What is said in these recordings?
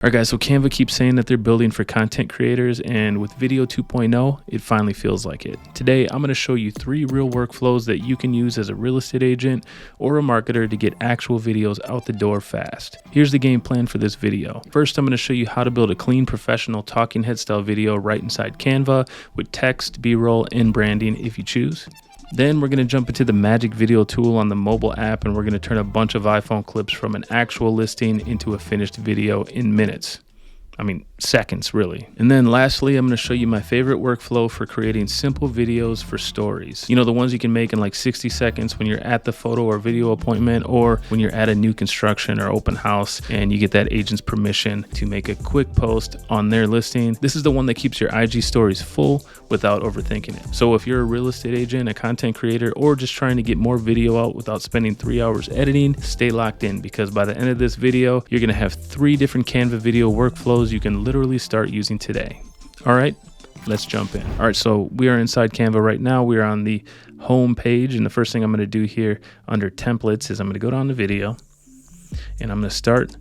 Alright guys, so Canva keeps saying that they're building for content creators, and with Video 2.0, it finally feels like it. Today, I'm going to show you 3 real workflows that you can use as a real estate agent or a marketer to get actual videos out the door fast. Here's the game plan for this video. First, I'm going to show you how to build a clean, professional talking head style video right inside Canva with text, B-roll, and branding if you choose. Then we're going to jump into the magic video tool on the mobile app, and we're going to turn a bunch of iPhone clips from an actual listing into a finished video in minutes. I mean, seconds, really. And then lastly, I'm going to show you my favorite workflow for creating simple videos for stories. You know, the ones you can make in like 60 seconds when you're at the photo or video appointment, or when you're at a new construction or open house and you get that agent's permission to make a quick post on their listing. This is the one that keeps your IG stories full without overthinking it. So if you're a real estate agent, a content creator, or just trying to get more video out without spending 3 hours editing, stay locked in, because by the end of this video, you're going to have 3 different Canva video workflows you can literally start using today. All right, let's jump in. All right, so we are inside Canva right now. We are on the home page, and the first thing I'm going to do here under templates is I'm going to go down to video, and I'm going to start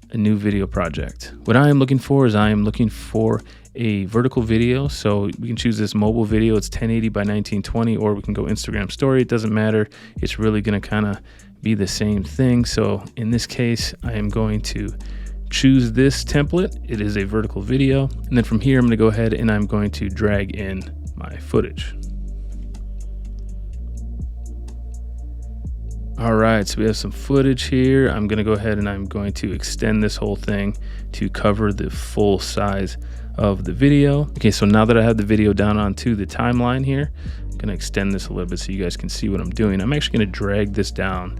a new video project. What I am looking for is a vertical video. So we can choose this mobile video. It's 1080 by 1920, or we can go Instagram story. It doesn't matter. It's really going to kind of be the same thing. So in this case, I am going to choose this template. It is a vertical video. And then from here, I'm going to go ahead and I'm going to drag in my footage. All right, so we have some footage here. I'm going to go ahead and I'm going to extend this whole thing to cover the full size of the video. Okay, so now that I have the video down onto the timeline here, I'm going to extend this a little bit so you guys can see what I'm doing. I'm actually going to drag this down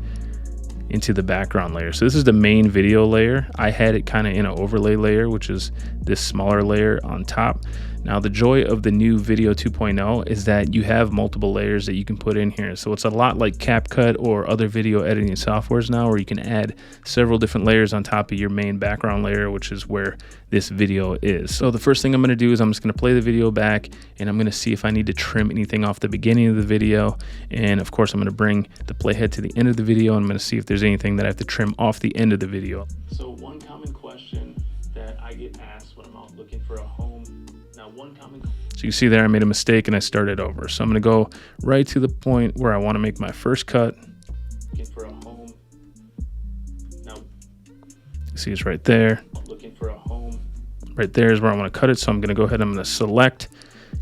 into the background layer. So this is the main video layer. I had it kind of in an overlay layer, which is this smaller layer on top. Now the joy of the new Video 2.0 is that you have multiple layers that you can put in here. So it's a lot like CapCut or other video editing softwares now, where you can add several different layers on top of your main background layer, which is where this video is. So the first thing I'm going to do is I'm just going to play the video back, and I'm going to see if I need to trim anything off the beginning of the video. And of course, I'm going to bring the playhead to the end of the video, and I'm going to see if there's anything that I have to trim off the end of the video. So one common question that I get asked when I'm out looking for a home. So you see there, I made a mistake and I started over. So I'm going to go right to the point where I want to make my first cut. Looking for a home. Now, you see it's right there. Looking for a home. Right there is where I want to cut it. So I'm going to go ahead and I'm going to select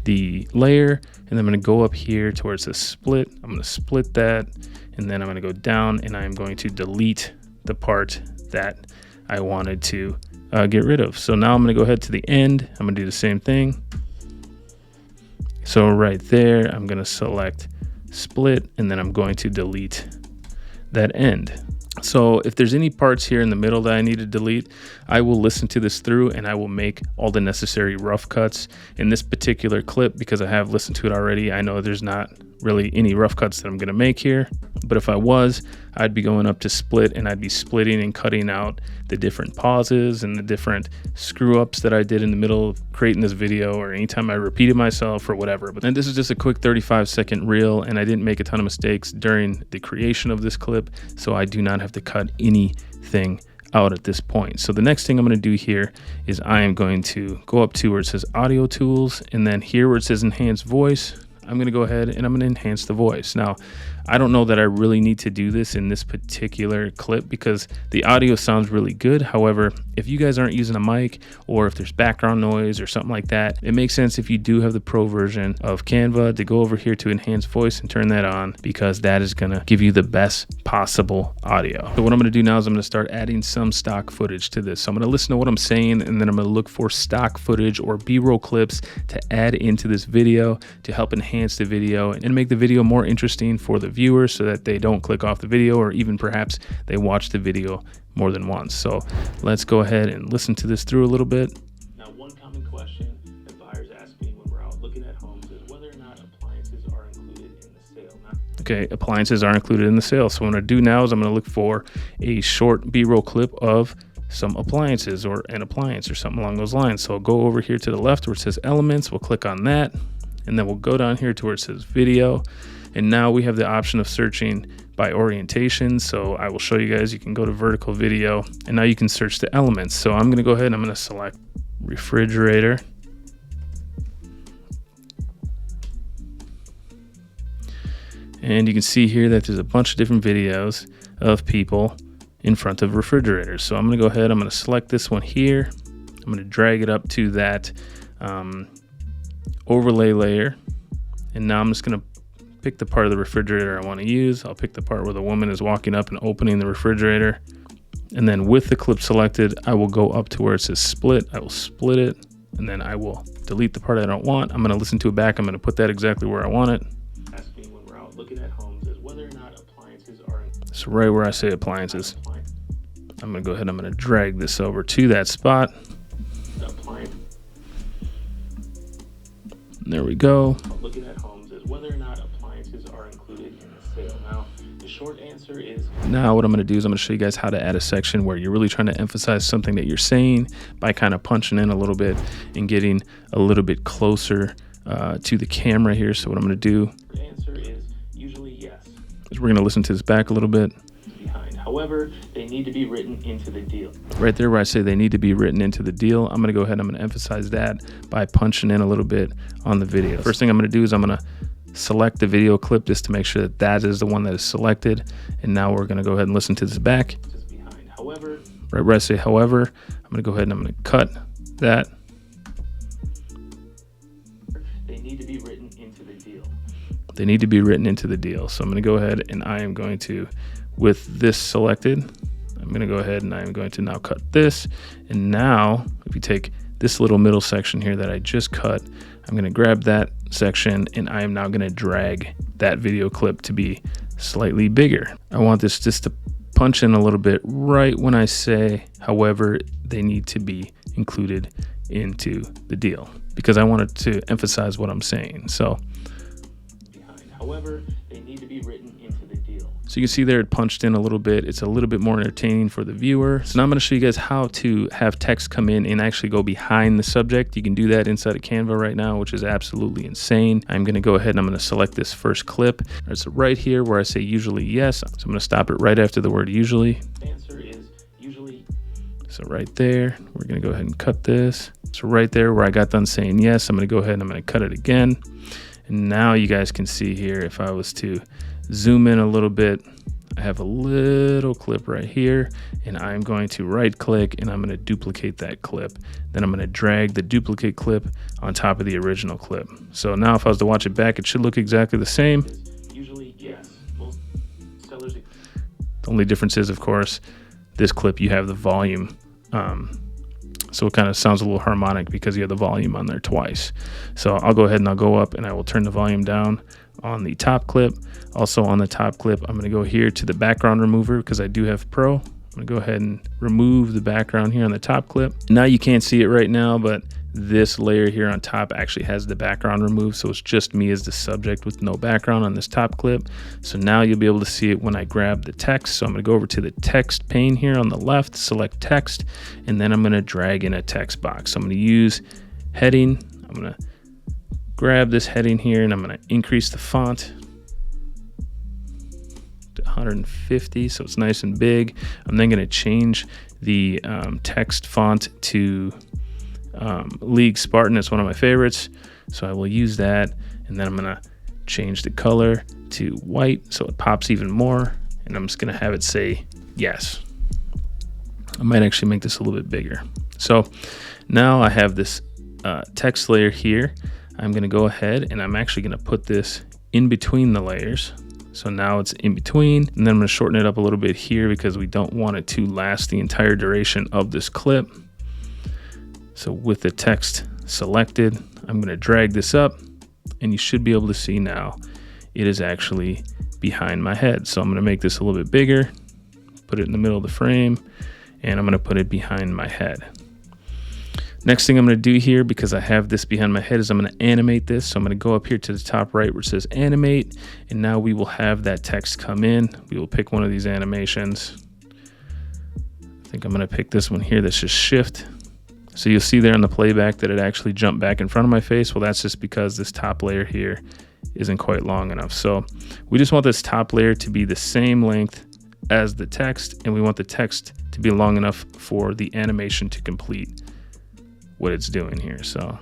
the layer, and then I'm going to go up here to where it says split. I'm going to split that, and then I'm going to go down and I'm going to delete the part that I wanted to get rid of. So now I'm going to go ahead to the end. I'm going to do the same thing. So right there, I'm going to select split, and then I'm going to delete that end. So if there's any parts here in the middle that I need to delete, I will listen to this through and I will make all the necessary rough cuts. In this particular clip, because I have listened to it already, I know there's not really any rough cuts that I'm going to make here. But if I was, I'd be going up to split, and I'd be splitting and cutting out the different pauses and the different screw ups that I did in the middle of creating this video, or anytime I repeated myself or whatever. But then this is just a quick 35-second reel, and I didn't make a ton of mistakes during the creation of this clip, so I do not have to cut anything out at this point. So the next thing I'm going to do here is I am going to go up to where it says audio tools, and then here where it says enhance voice, I'm going to go ahead and I'm going to enhance the voice. Now, I don't know that I really need to do this in this particular clip because the audio sounds really good. However, if you guys aren't using a mic, or if there's background noise or something like that, it makes sense if you do have the pro version of Canva to go over here to enhance voice and turn that on, because that is going to give you the best possible audio. So what I'm going to do now is I'm going to start adding some stock footage to this. So I'm going to listen to what I'm saying, and then I'm going to look for stock footage or B-roll clips to add into this video to help enhance the video and make the video more interesting for the viewers, so that they don't click off the video, or even perhaps they watch the video more than once. So let's go ahead and listen to this through a little bit. Now, one common question that buyers ask me when we're out looking at homes is whether or not appliances are included in the sale. Okay, appliances are included in the sale. So what I'm going to do now is I'm going to look for a short B-roll clip of some appliances, or an appliance or something along those lines. So I'll go over here to the left where it says elements. We'll click on that, and then we'll go down here to where it says video. And now we have the option of searching by orientation. So I will show you guys, you can go to vertical video and now you can search the elements. So I'm gonna go ahead and I'm gonna select refrigerator. And you can see here that there's a bunch of different videos of people in front of refrigerators. So I'm gonna go ahead, I'm gonna select this one here. I'm gonna drag it up to that overlay layer. And now I'm just gonna pick the part of the refrigerator I wanna use. I'll pick the part where the woman is walking up and opening the refrigerator. And then with the clip selected, I will go up to where it says split. I will split it, and then I will delete the part I don't want. I'm gonna listen to it back. I'm gonna put that exactly where I want it. Asking when we're out looking at homes is whether or not appliances are So right where I say appliances. I'm gonna go ahead, I'm gonna drag this over to that spot. There we go. Looking at homes is whether or not appliances are included in the sale. Now, the short answer is... Now what I'm gonna do is I'm gonna show you guys how to add a section where you're really trying to emphasize something that you're saying by kind of punching in a little bit and getting a little bit closer to the camera here. So what I'm gonna do... The answer is usually yes. Is we're gonna listen to this back a little bit. However, they need to be written into the deal. Right there where I say they need to be written into the deal, I'm gonna go ahead and I'm gonna emphasize that by punching in a little bit on the video. First thing I'm gonna do is I'm gonna select the video clip just to make sure that that is the one that is selected. And now we're gonna go ahead and listen to this back. However, right where I say however, I'm gonna go ahead and I'm gonna cut that. They need to be written into the deal. They need to be written into the deal. So I'm gonna go ahead and I am going to, with this selected, I'm gonna go ahead and I'm going to now cut this. And now, if you take this little middle section here that I just cut, I'm gonna grab that section and I am now gonna drag that video clip to be slightly bigger. I want this just to punch in a little bit right when I say, however, they need to be included into the deal, because I wanted to emphasize what I'm saying. So, however, they need to be written into the deal. So you can see there it punched in a little bit. It's a little bit more entertaining for the viewer. So now I'm gonna show you guys how to have text come in and actually go behind the subject. You can do that inside of Canva right now, which is absolutely insane. I'm gonna go ahead and I'm gonna select this first clip. It's right here where I say usually yes. So I'm gonna stop it right after the word usually. The answer is usually. So right there, we're gonna go ahead and cut this. So right there where I got done saying yes, I'm gonna go ahead and I'm gonna cut it again. And now you guys can see here, if I was to zoom in a little bit, I have a little clip right here, and I'm going to right click and I'm going to duplicate that clip. Then I'm going to drag the duplicate clip on top of the original clip. So now if I was to watch it back, it should look exactly the same. Usually, yes. Most sellers... The only difference is, of course, this clip, you have the volume. So it kind of sounds a little harmonic because you have the volume on there twice. So I'll go ahead and I'll go up and I will turn the volume down on the top clip. Also on the top clip, I'm gonna go here to the background remover because I do have Pro. I'm gonna go ahead and remove the background here on the top clip. Now you can't see it right now, but this layer here on top actually has the background removed. So it's just me as the subject with no background on this top clip. So now you'll be able to see it when I grab the text. So I'm gonna go over to the text pane here on the left, select text, and then I'm gonna drag in a text box. So I'm gonna use heading. I'm gonna grab this heading here and I'm gonna increase the font to 150 so it's nice and big. I'm then gonna change the text font to League Spartan. Is one of my favorites, so I will use that, and then I'm gonna change the color to white so it pops even more, and I'm just gonna have it say yes. I might actually make this a little bit bigger. So now I have this text layer here. I'm gonna go ahead and I'm actually gonna put this in between the layers. So now it's in between, and then I'm gonna shorten it up a little bit here because we don't want it to last the entire duration of this clip. So with the text selected, I'm gonna drag this up, and you should be able to see now it is actually behind my head. So I'm gonna make this a little bit bigger, put it in the middle of the frame, and I'm gonna put it behind my head. Next thing I'm gonna do here, because I have this behind my head, is I'm gonna animate this. So I'm gonna go up here to the top right where it says animate, and now we will have that text come in. We will pick one of these animations. I think I'm gonna pick this one here that's just shift. So you'll see there on the playback that it actually jumped back in front of my face. Well, that's just because this top layer here isn't quite long enough. So we just want this top layer to be the same length as the text, and we want the text to be long enough for the animation to complete what it's doing here. So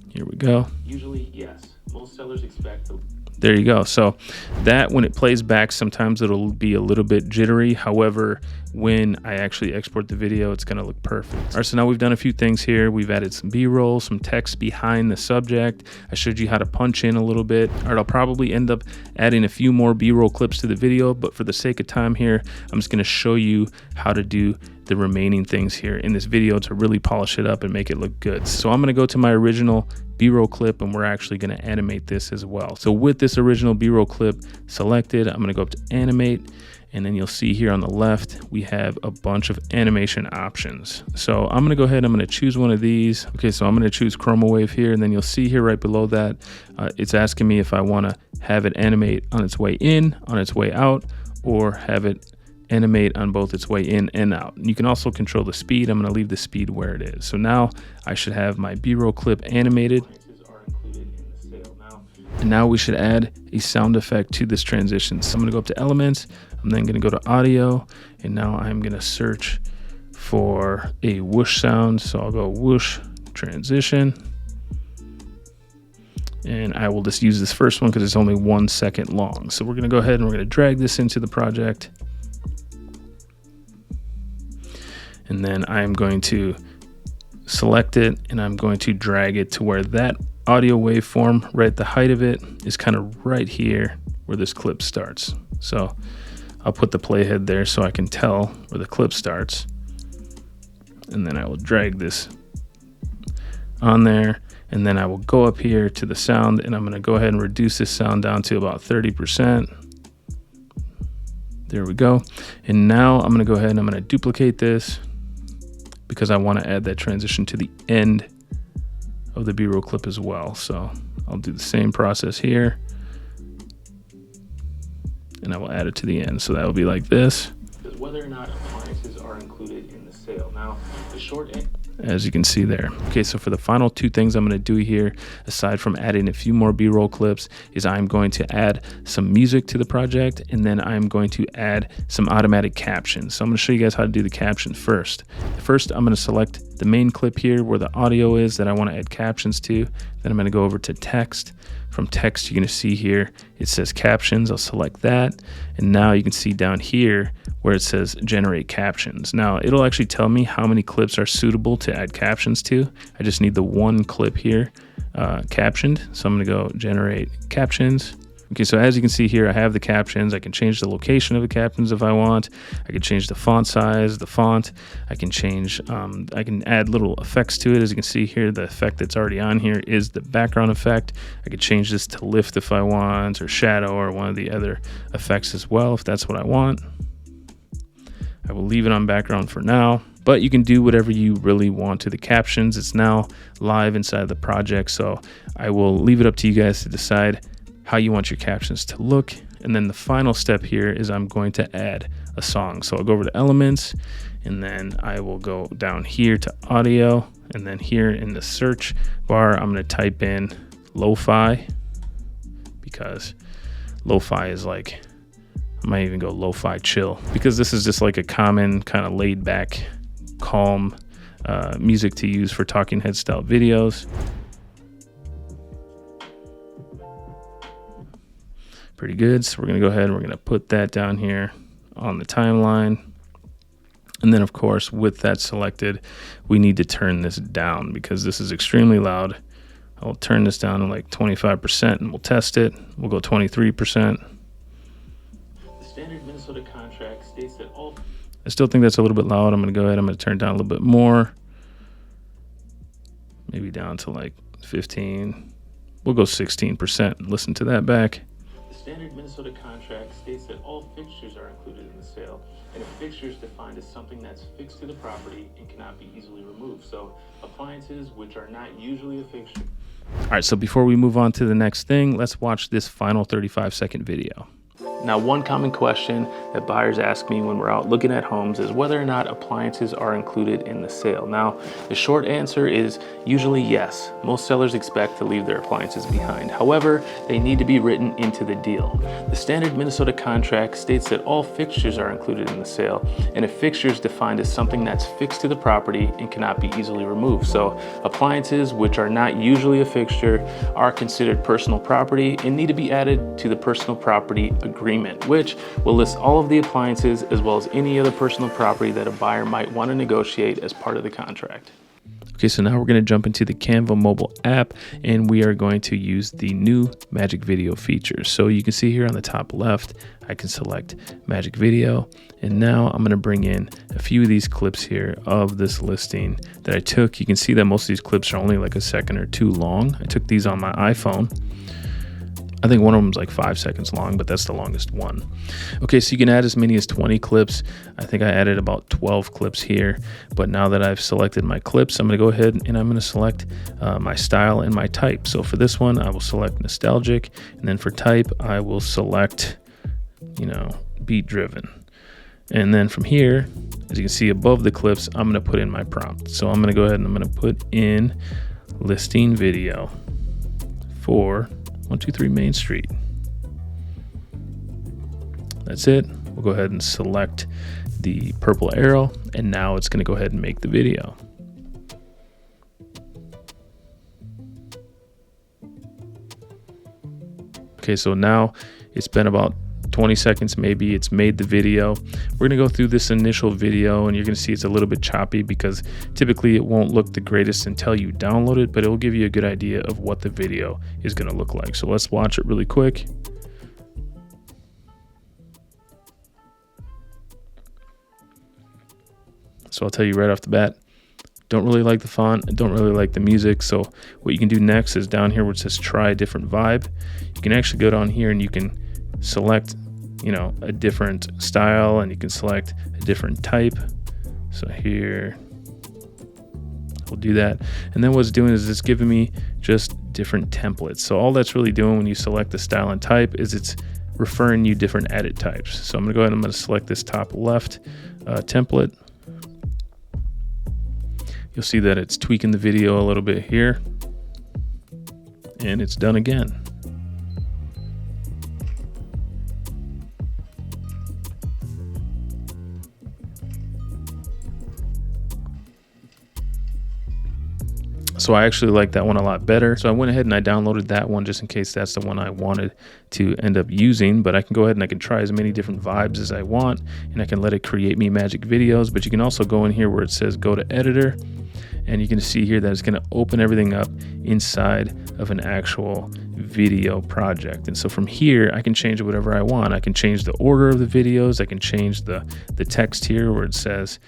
here we go. Usually, yes. Most sellers expect the There you go. So that when it plays back, sometimes it'll be a little bit jittery. However, when I actually export the video, it's going to look perfect. All right, so now we've done a few things here. We've added some B-roll, some text behind the subject. I showed you how to punch in a little bit. All right, I'll probably end up adding a few more B-roll clips to the video, but for the sake of time here, I'm just going to show you how to do the remaining things here in this video to really polish it up and make it look good. So I'm going to go to my original B-roll clip, and we're actually going to animate this as well. So with this original B-roll clip selected, I'm going to go up to animate, and then you'll see here on the left we have a bunch of animation options. So I'm going to go ahead, I'm going to choose one of these. Okay, so I'm going to choose chroma wave here, and then you'll see here right below that it's asking me if I want to have it animate on its way in, on its way out, or have it animate on both its way in and out. You can also control the speed. I'm going to leave the speed where it is. So now I should have my B-roll clip animated. And now we should add a sound effect to this transition. So I'm going to go up to elements. I'm then going to go to audio. And now I'm going to search for a whoosh sound. So I'll go whoosh transition. And I will just use this first one because it's only 1 second long. So we're going to go ahead and we're going to drag this into the project. And then I'm going to select it, and I'm going to drag it to where that audio waveform, right at the height of it, is kind of right here where this clip starts. So I'll put the playhead there so I can tell where the clip starts. And then I will drag this on there, and then I will go up here to the sound, and I'm going to go ahead and reduce this sound down to about 30%. There we go. And now I'm going to go ahead and I'm going to duplicate this, because I want to add that transition to the end of the B-roll clip as well. So I'll do the same process here, and I will add it to the end. So that will be like this. Whether or not appliances are included in the sale. Now, the short end, as you can see there. Okay, so for the final two things I'm going to do here, aside from adding a few more B-roll clips, is I'm going to add some music to the project, and then I'm going to add some automatic captions. So I'm going to show you guys how to do the captions first. First, I'm going to select the main clip here where the audio is that I want to add captions to. Then I'm going to go over to text. From text, you're going to see here it says captions. I'll select that, and now you can see down here where it says generate captions. Now it'll actually tell me how many clips are suitable to add captions to. I just need the one clip here captioned, so I'm going to go generate captions. Okay, so as you can see here, I have the captions. I can change the location of the captions if I want. I can change the font size, the font. I can change, I can add little effects to it. As you can see here, the effect that's already on here is the background effect. I could change this to lift if I want, or shadow, or one of the other effects as well, if that's what I want. I will leave it on background for now, but you can do whatever you really want to the captions. It's now live inside of the project, so I will leave it up to you guys to decide how you want your captions to look. And then the final step here is I'm going to add a song. So I'll go over to elements, and then I will go down here to audio, and then here in the search bar I'm going to type in lo-fi, because lo-fi is like, I might even go lo-fi chill, because this is just like a common kind of laid back, calm music to use for talking head style videos. Pretty good. So we're going to go ahead and we're going to put that down here on the timeline. And then of course, with that selected, we need to turn this down because this is extremely loud. I'll turn this down to like 25% and we'll test it. We'll go 23%. the standard Minnesota contract states that all. I still think that's a little bit loud. I'm going to go ahead. I'm going to turn it down a little bit more. Maybe down to like 15. We'll go 16%. Listen to that back. Standard Minnesota contract states that all fixtures are included in the sale, and a fixture is defined as something that's fixed to the property and cannot be easily removed. So appliances, which are not usually a fixture. All right, so before we move on to the next thing, let's watch this final 35-second video. Now, one common question that buyers ask me when we're out looking at homes is whether or not appliances are included in the sale. Now, the short answer is usually yes. Most sellers expect to leave their appliances behind. However, they need to be written into the deal. The standard Minnesota contract states that all fixtures are included in the sale, and a fixture is defined as something that's fixed to the property and cannot be easily removed. So appliances, which are not usually a fixture, are considered personal property and need to be added to the personal property agreement, which will list all of the appliances as well as any other personal property that a buyer might want to negotiate as part of the contract. Okay, so now we're going to jump into the Canva mobile app, and we are going to use the new Magic Video features. So you can see here on the top left, I can select Magic Video, and now I'm going to bring in a few of these clips here of this listing that I took. You can see that most of these clips are only like a second or two long. I took these on my iPhone. I think one of them is like 5 seconds long, but that's the longest one. Okay, so you can add as many as 20 clips. I think I added about 12 clips here, but now that I've selected my clips, I'm gonna go ahead and I'm gonna select my style and my type. So for this one, I will select nostalgic, and then for type, I will select, beat driven. And then from here, as you can see above the clips, I'm gonna put in my prompt. So I'm gonna go ahead and I'm gonna put in listing video for 123 Main Street. That's it. We'll go ahead and select the purple arrow, and now it's going to go ahead and make the video. Okay, so now it's been about 20 seconds maybe, it's made the video. We're gonna go through this initial video, and you're gonna see it's a little bit choppy because typically it won't look the greatest until you download it, but it will give you a good idea of what the video is gonna look like. So let's watch it really quick. So I'll tell you right off the bat, don't really like the font, don't really like the music. So what you can do next is down here where it says try a different vibe, you can actually go down here and you can select a different style, and you can select a different type. So here we'll do that, and then what it's doing is it's giving me just different templates. So all that's really doing when you select the style and type is it's referring you different edit types. So I'm gonna go ahead and I'm gonna select this top left template. You'll see that it's tweaking the video a little bit here, and it's done again. So I actually like that one a lot better. So I went ahead and I downloaded that one just in case that's the one I wanted to end up using, but I can go ahead and I can try as many different vibes as I want, and I can let it create me magic videos. But you can also go in here where it says go to editor, and you can see here that it's going to open everything up inside of an actual video project. And so from here, I can change whatever I want. I can change the order of the videos. I can change the text here where it says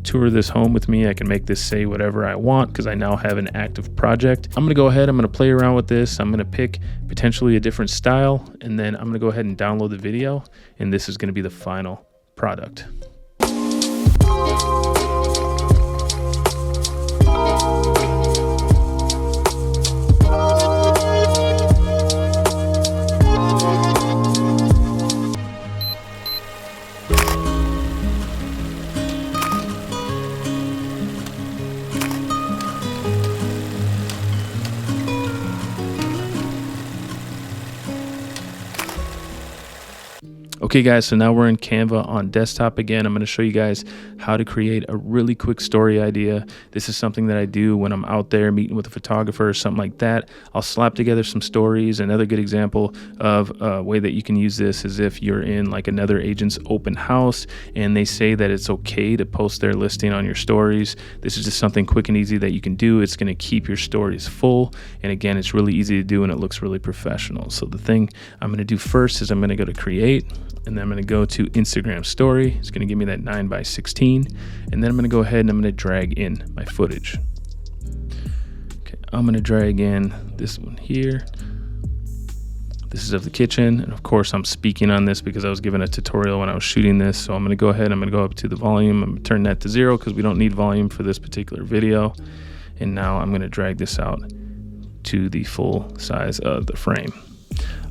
tour this home with me. I can make this say whatever I want because I now have an active project. I'm going to go ahead, I'm going to play around with this. I'm going to pick potentially a different style, and then I'm going to go ahead and download the video, and this is going to be the final product. Okay guys, so now we're in Canva on desktop again. I'm going to show you guys how to create a really quick story idea. This is something that I do when I'm out there meeting with a photographer or something like that. I'll slap together some stories. Another good example of a way that you can use this is if you're in like another agent's open house and they say that it's okay to post their listing on your stories. This is just something quick and easy that you can do. It's going to keep your stories full, and again, it's really easy to do and it looks really professional. So the thing I'm going to do first is I'm going to go to create, and then I'm going to go to Instagram story. It's going to give me that 9:16, and then I'm going to go ahead and I'm going to drag in my footage. Okay, I'm going to drag in this one here. This is of the kitchen, and of course I'm speaking on this because I was given a tutorial when I was shooting this. So I'm going to go ahead, I'm going to go up to the volume, I'm going to turn that to 0 because we don't need volume for this particular video. And now I'm going to drag this out to the full size of the frame.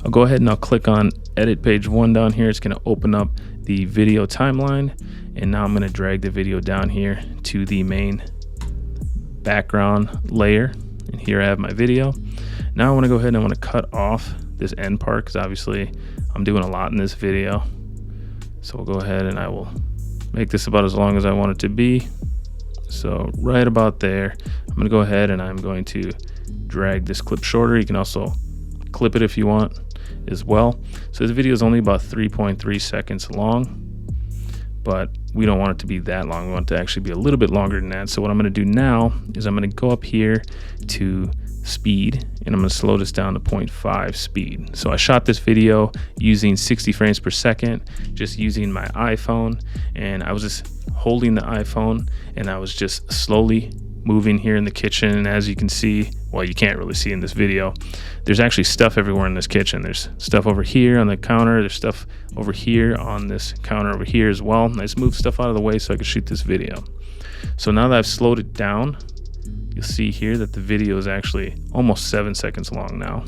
I'll go ahead and I'll click on edit page 1 down here. It's going to open up the video timeline, and now I'm going to drag the video down here to the main background layer, and here I have my video. Now I want to go ahead and I want to cut off this end part because obviously I'm doing a lot in this video. So we'll go ahead and I will make this about as long as I want it to be. So right about there, I'm going to go ahead and I'm going to drag this clip shorter. You can also clip it if you want as well. So this video is only about 3.3 seconds long, but we don't want it to be that long. We want it to actually be a little bit longer than that. So what I'm going to do now is I'm going to go up here to speed, and I'm going to slow this down to 0.5 speed. So I shot this video using 60 frames per second, just using my iPhone, and I was just holding the iPhone and I was just slowly moving here in the kitchen. And as you can see, well, you can't really see in this video, there's actually stuff everywhere in this kitchen. There's stuff over here on the counter, there's stuff over here on this counter over here as well. I just moved stuff out of the way so I could shoot this video. So now that I've slowed it down, you'll see here that the video is actually almost 7 seconds long now,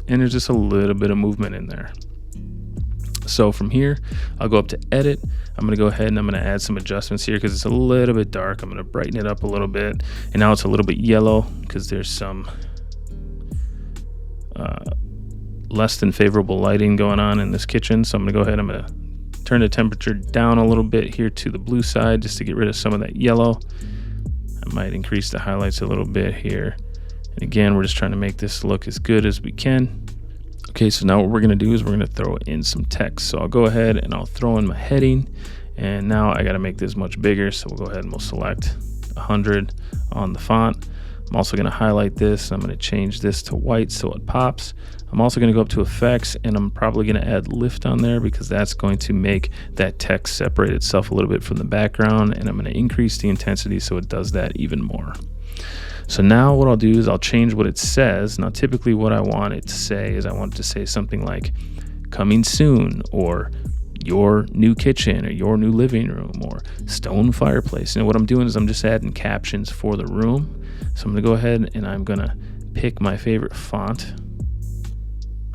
and there's just a little bit of movement in there. So from here, I'll go up to edit. I'm going to go ahead and I'm going to add some adjustments here because it's a little bit dark. I'm going to brighten it up a little bit, and now it's a little bit yellow because there's some less than favorable lighting going on in this kitchen. So I'm going to go ahead, I'm going to turn the temperature down a little bit here to the blue side just to get rid of some of that yellow. I might increase the highlights a little bit here. And again, we're just trying to make this look as good as we can. Okay, so now what we're gonna do is we're gonna throw in some text. So I'll go ahead and I'll throw in my heading, and now I gotta make this much bigger. So we'll go ahead and we'll select 100 on the font. I'm also gonna highlight this. I'm gonna change this to white so it pops. I'm also gonna go up to effects, and I'm probably gonna add lift on there because that's going to make that text separate itself a little bit from the background, and I'm gonna increase the intensity so it does that even more. So now what I'll do is I'll change what it says. Now typically what I want it to say is I want it to say something like coming soon, or your new kitchen, or your new living room, or stone fireplace. And what I'm doing is I'm just adding captions for the room. So I'm gonna go ahead and I'm gonna pick my favorite font.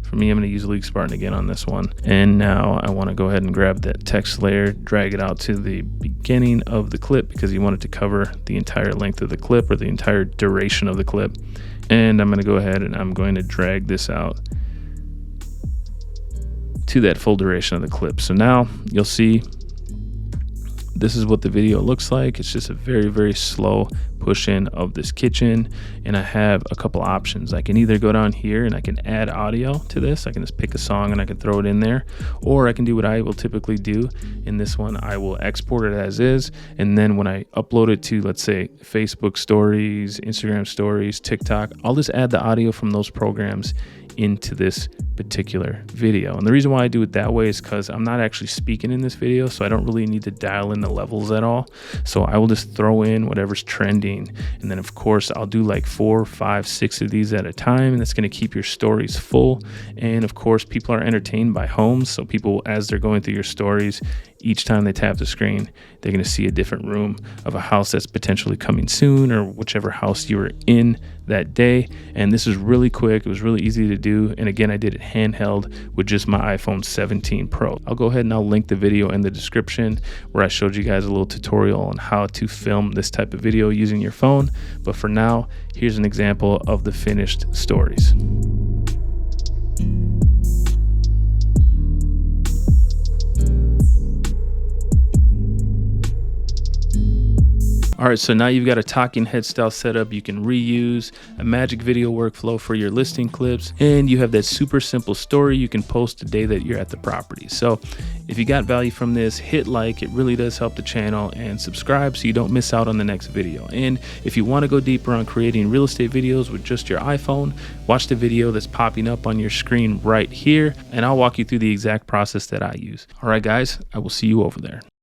For me, I'm gonna use League Spartan again on this one. And now I wanna go ahead and grab that text layer, drag it out to the beginning of the clip because you want it to cover the entire length of the clip, or the entire duration of the clip. And I'm gonna go ahead and I'm going to drag this out to that full duration of the clip. So now you'll see this is what the video looks like. It's just a very, very slow push in of this kitchen. And I have a couple options. I can either go down here and I can add audio to this. I can just pick a song and I can throw it in there. Or I can do what I will typically do. In this one, I will export it as is. And then when I upload it to, let's say, Facebook stories, Instagram stories, TikTok, I'll just add the audio from those programs into this particular video. And the reason why I do it that way is because I'm not actually speaking in this video, so I don't really need to dial in the levels at all. So I will just throw in whatever's trending, and then of course I'll do like 4, 5, 6 of these at a time, and that's going to keep your stories full. And of course people are entertained by homes, so people, as they're going through your stories, each time they tap the screen, they're going to see a different room of a house that's potentially coming soon, or whichever house you were in that day. And this is really quick. It was really easy to do. And again, I did it handheld with just my iPhone 17 Pro. I'll go ahead and I'll link the video in the description where I showed you guys a little tutorial on how to film this type of video using your phone. But for now, here's an example of the finished stories. All right, so now you've got a talking head style setup. You can reuse a magic video workflow for your listing clips, and you have that super simple story you can post the day that you're at the property. So if you got value from this, hit like. It really does help the channel, and subscribe so you don't miss out on the next video. And if you want to go deeper on creating real estate videos with just your iPhone, watch the video that's popping up on your screen right here, and I'll walk you through the exact process that I use. All right, guys, I will see you over there.